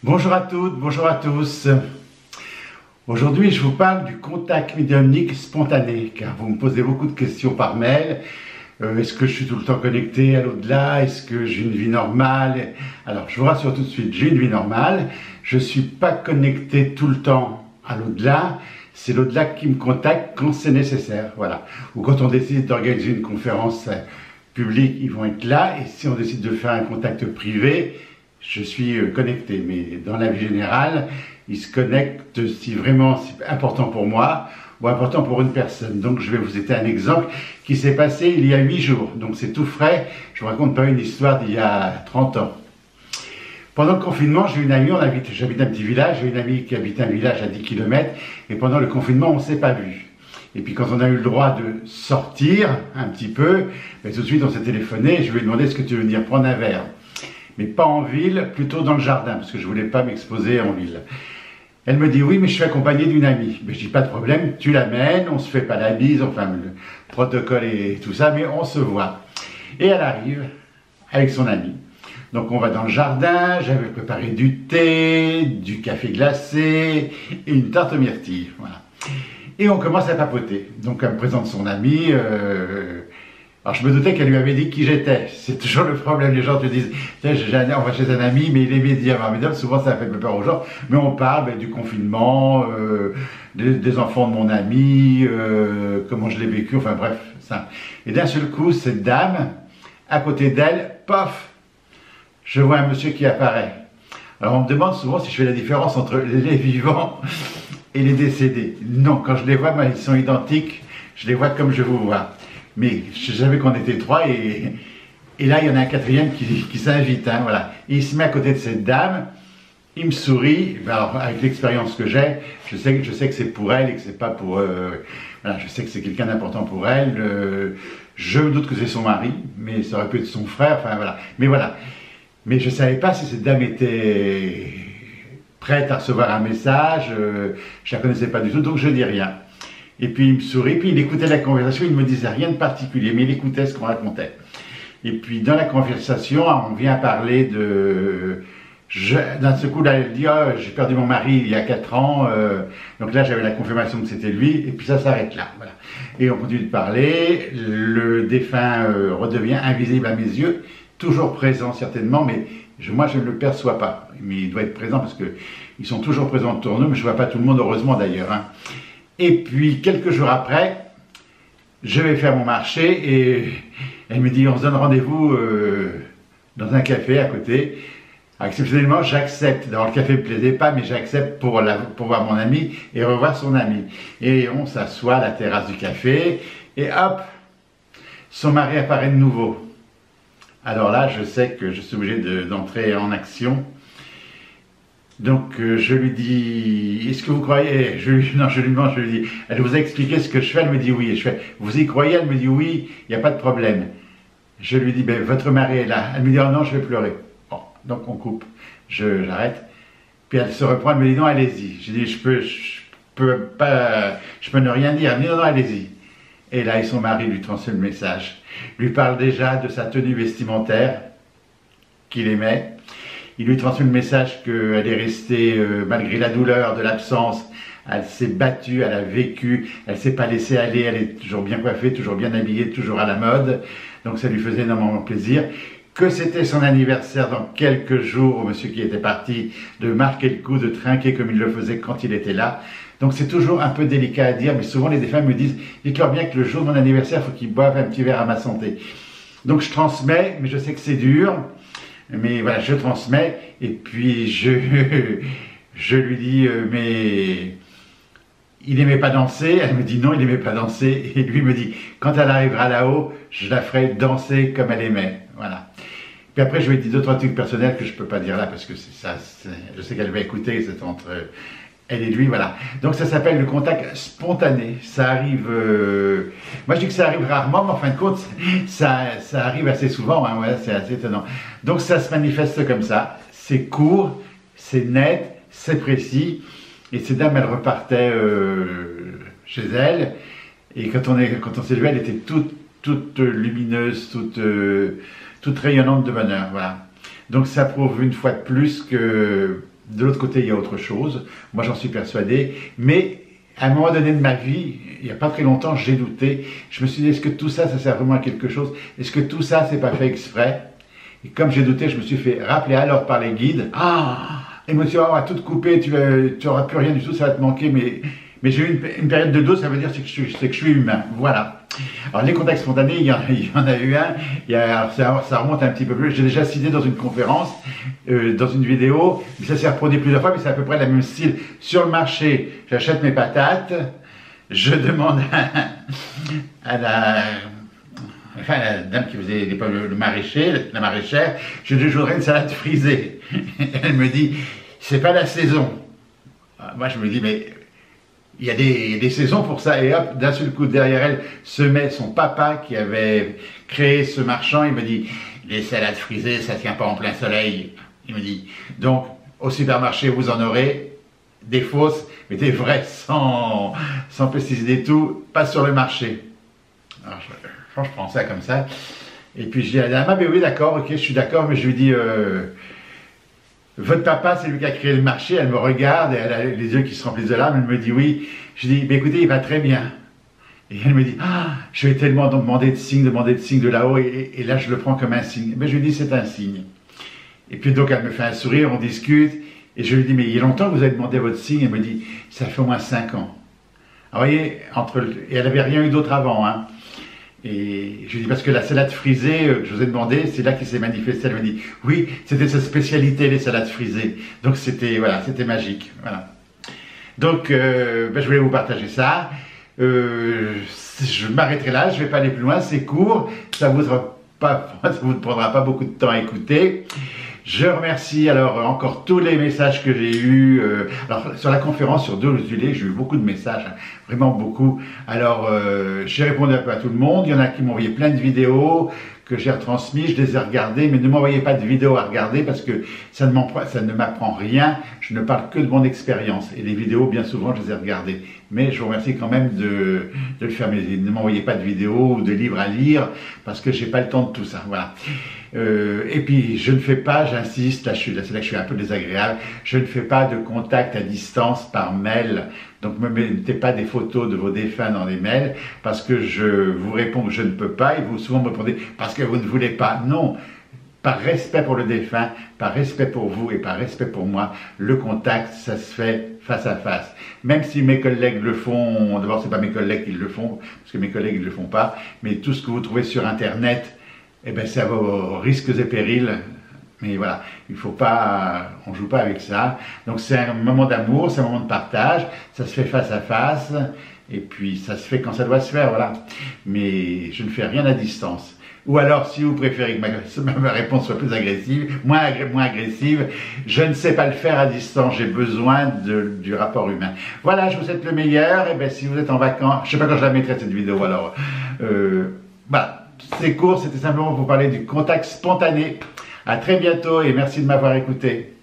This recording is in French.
Bonjour à toutes, bonjour à tous. Aujourd'hui, je vous parle du contact médiumnique spontané, car vous me posez beaucoup de questions par mail. Est-ce que je suis tout le temps connecté à l'au-delà? Est-ce que j'ai une vie normale? Alors, je vous rassure tout de suite, j'ai une vie normale. Je ne suis pas connecté tout le temps à l'au-delà. C'est l'au-delà qui me contacte quand c'est nécessaire, voilà. Ou quand on décide d'organiser une conférence publique, ils vont être là. Et si on décide de faire un contact privé, je suis connecté. Mais dans la vie générale, ils se connectent si vraiment c'est important pour moi ou important pour une personne. Donc je vais vous citer un exemple qui s'est passé il y a 8 jours. Donc c'est tout frais. Je ne vous raconte pas une histoire d'il y a 30 ans. Pendant le confinement, j'ai une amie, j'habite un petit village, j'ai une amie qui habite un village à 10 km, et pendant le confinement, on ne s'est pas vu. Et puis quand on a eu le droit de sortir un petit peu, ben, tout de suite on s'est téléphoné, je lui ai demandé est-ce que tu veux venir prendre un verre. Mais pas en ville, plutôt dans le jardin, parce que je ne voulais pas m'exposer en ville. Elle me dit oui, mais je suis accompagné d'une amie. Mais je dis pas de problème, tu l'amènes, on se fait pas la bise, enfin le protocole et tout ça, mais on se voit. Et elle arrive avec son amie. Donc on va dans le jardin, j'avais préparé du thé, du café glacé et une tarte aux myrtilles. Voilà. Et on commence à papoter. Donc elle me présente son amie. Alors je me doutais qu'elle lui avait dit qui j'étais. C'est toujours le problème, les gens te disent, tiens, on va chez un ami, mais il est médium. Souvent ça fait peur aux gens, mais on parle du confinement, des enfants de mon ami, comment je l'ai vécu, enfin bref, ça. Et d'un seul coup, cette dame, à côté d'elle, paf, je vois un monsieur qui apparaît. Alors on me demande souvent si je fais la différence entre les vivants et les décédés. Non, quand je les vois, ils sont identiques, je les vois comme je vous vois. Mais je savais qu'on était trois et là il y en a un quatrième qui s'invite, hein, voilà. Et il se met à côté de cette dame, il me sourit, alors avec l'expérience que j'ai, je sais que c'est pour elle et que c'est pas pour... voilà, je sais que c'est quelqu'un d'important pour elle, je me doute que c'est son mari, mais ça aurait pu être son frère, enfin voilà. Mais voilà. Mais je ne savais pas si cette dame était prête à recevoir un message, je ne la connaissais pas du tout, donc je dis rien. Et puis il me sourit, puis il écoutait la conversation, il ne me disait rien de particulier, mais il écoutait ce qu'on racontait. Et puis dans la conversation, on vient parler de... D'un seul coup, là, elle dit oh, j'ai perdu mon mari il y a 4 ans, donc là j'avais la confirmation que c'était lui, et puis ça s'arrête là. Voilà. Et on continue de parler, le défunt redevient invisible à mes yeux, toujours présent certainement, mais moi je ne le perçois pas. Mais il doit être présent parce qu'ils sont toujours présents autour de nous, mais je ne vois pas tout le monde, heureusement d'ailleurs. Hein. Et puis quelques jours après, je vais faire mon marché et elle me dit on se donne rendez-vous dans un café à côté. Alors, exceptionnellement, j'accepte. D'abord le café ne me plaisait pas, mais j'accepte pour voir mon ami et revoir son ami. Et on s'assoit à la terrasse du café et hop, son mari apparaît de nouveau. Alors là, je sais que je suis obligé d'entrer en action. Donc je lui dis, est-ce que vous croyez? Non, je lui demande, je lui dis, elle vous a expliqué ce que je fais? Elle me dit oui. Et je fais, vous y croyez? Elle me dit oui, il n'y a pas de problème. Je lui dis, ben, votre mari est là. Elle me dit, oh non, je vais pleurer. Bon, donc on coupe, j'arrête. Puis elle se reprend, elle me dit, non, allez-y. Je dis, je peux ne rien dire. Elle me dit, non, non, allez-y. Et là, son mari lui transmet le message. Lui parle déjà de sa tenue vestimentaire qu'il aimait. Il lui transmet le message qu'elle est restée, malgré la douleur de l'absence, elle s'est battue, elle a vécu, elle ne s'est pas laissée aller, elle est toujours bien coiffée, toujours bien habillée, toujours à la mode. Donc ça lui faisait énormément plaisir. Que c'était son anniversaire dans quelques jours, au monsieur qui était parti, de marquer le coup, de trinquer comme il le faisait quand il était là. Donc c'est toujours un peu délicat à dire, mais souvent les défunts me disent « Dites-leur bien que le jour de mon anniversaire, il faut qu'ils boivent un petit verre à ma santé. » Donc je transmets, mais je sais que c'est dur. Mais voilà, je transmets, et puis je lui dis, mais il n'aimait pas danser. Elle me dit non, il n'aimait pas danser. Et lui me dit, quand elle arrivera là-haut, je la ferai danser comme elle aimait. Voilà. Puis après, je lui ai dit 2-3 trucs personnels que je ne peux pas dire là, parce que je sais qu'elle va écouter, c'est entre elle et lui, voilà. Donc ça s'appelle le contact spontané. Ça arrive, moi je dis que ça arrive rarement, mais en fin de compte, ça arrive assez souvent, hein, ouais, c'est assez étonnant. Donc ça se manifeste comme ça, c'est court, c'est net, c'est précis. Et cette dame, elle repartait chez elle, et quand on s'est vu, elle était toute lumineuse, toute rayonnante de bonheur, voilà. Donc ça prouve une fois de plus que de l'autre côté, il y a autre chose. Moi, j'en suis persuadé. Mais à un moment donné de ma vie, il n'y a pas très longtemps, j'ai douté. Je me suis dit, est-ce que tout ça, ça sert vraiment à quelque chose? Est-ce que tout ça, c'est pas fait exprès? Et comme j'ai douté, je me suis fait rappeler alors par les guides. Ah! Et moi, tu vas avoir tout coupé, tu n'auras plus rien du tout, ça va te manquer. Mais j'ai eu une période de doute, ça veut dire que je suis humain. Voilà. Alors, les contacts spontanés, il y en a eu un. Alors, ça remonte un petit peu plus. J'ai déjà cité dans une conférence, dans une vidéo, mais ça s'est reproduit plusieurs fois, mais c'est à peu près le même style. Sur le marché, j'achète mes patates, je demande à la dame qui faisait le maraîcher, la maraîchère, je voudrais une salade frisée. Elle me dit, c'est pas la saison. Moi, je me dis, mais il y a des saisons pour ça. Et hop, d'un seul coup, derrière elle, se met son papa qui avait créé ce marchand. Il me dit, les salades frisées, ça tient pas en plein soleil. Il me dit, donc, au supermarché, vous en aurez des fausses, mais des vraies, sans pesticides et tout, pas sur le marché. Alors, je prends ça comme ça. Et puis, je dis à la dame, ah ben oui, d'accord, ok, je suis d'accord, mais je lui dis, votre papa, c'est lui qui a créé le marché. Elle me regarde et elle a les yeux qui se remplissent de larmes. Elle me dit oui. Je dis, mais écoutez, il va très bien. Et elle me dit, ah, je vais tellement demander de signes de là-haut. Et là, je le prends comme un signe. Mais je lui dis, c'est un signe. Et puis donc, elle me fait un sourire, on discute. Et je lui dis, mais il y a longtemps que vous avez demandé votre signe. Elle me dit, ça fait au moins 5 ans. Alors, vous voyez, et elle n'avait rien eu d'autre avant, hein. Et je lui dis, parce que la salade frisée que je vous ai demandé, c'est là qu'il s'est manifesté. Elle me dit, oui, c'était sa spécialité, les salades frisées. Donc c'était, voilà, c'était magique. Voilà. Donc, je voulais vous partager ça. Je m'arrêterai là, je ne vais pas aller plus loin, c'est court. Ça vous prendra pas beaucoup de temps à écouter. Je remercie alors encore tous les messages que j'ai eus. Alors sur la conférence sur Dole-Zulé, j'ai eu beaucoup de messages, hein, vraiment beaucoup. Alors j'ai répondu un peu à tout le monde. Il y en a qui m'ont envoyé plein de vidéos que j'ai retransmises, je les ai regardées, mais ne m'envoyez pas de vidéos à regarder parce que ça ne m'apprend rien. Je ne parle que de mon expérience. Et les vidéos, bien souvent, je les ai regardées. Mais je vous remercie quand même de le faire. Mais ne m'envoyez pas de vidéos ou de livres à lire parce que j'ai pas le temps de tout ça. Voilà. Et puis, je ne fais pas, j'insiste, c'est là que je suis un peu désagréable, je ne fais pas de contact à distance par mail. Donc, ne me mettez pas des photos de vos défunts dans les mails parce que je vous réponds que je ne peux pas et vous souvent me répondez parce que vous ne voulez pas. Non, par respect pour le défunt, par respect pour vous et par respect pour moi, le contact, ça se fait face à face. Même si mes collègues le font, d'abord, c'est pas mes collègues qui le font, parce que mes collègues ne le font pas, mais tout ce que vous trouvez sur Internet, eh bien, c'est à vos risques et périls. Mais voilà, il faut pas, on joue pas avec ça. Donc c'est un moment d'amour, c'est un moment de partage. Ça se fait face à face, et puis ça se fait quand ça doit se faire, voilà. Mais je ne fais rien à distance. Ou alors, si vous préférez que ma réponse soit plus agressive, moins agressive, je ne sais pas le faire à distance. J'ai besoin du rapport humain. Voilà, je vous souhaite le meilleur. Et bien, si vous êtes en vacances, je sais pas quand je la mettrai cette vidéo. Alors, voilà. C'est court, c'était simplement pour vous parler du contact spontané. À très bientôt et merci de m'avoir écouté.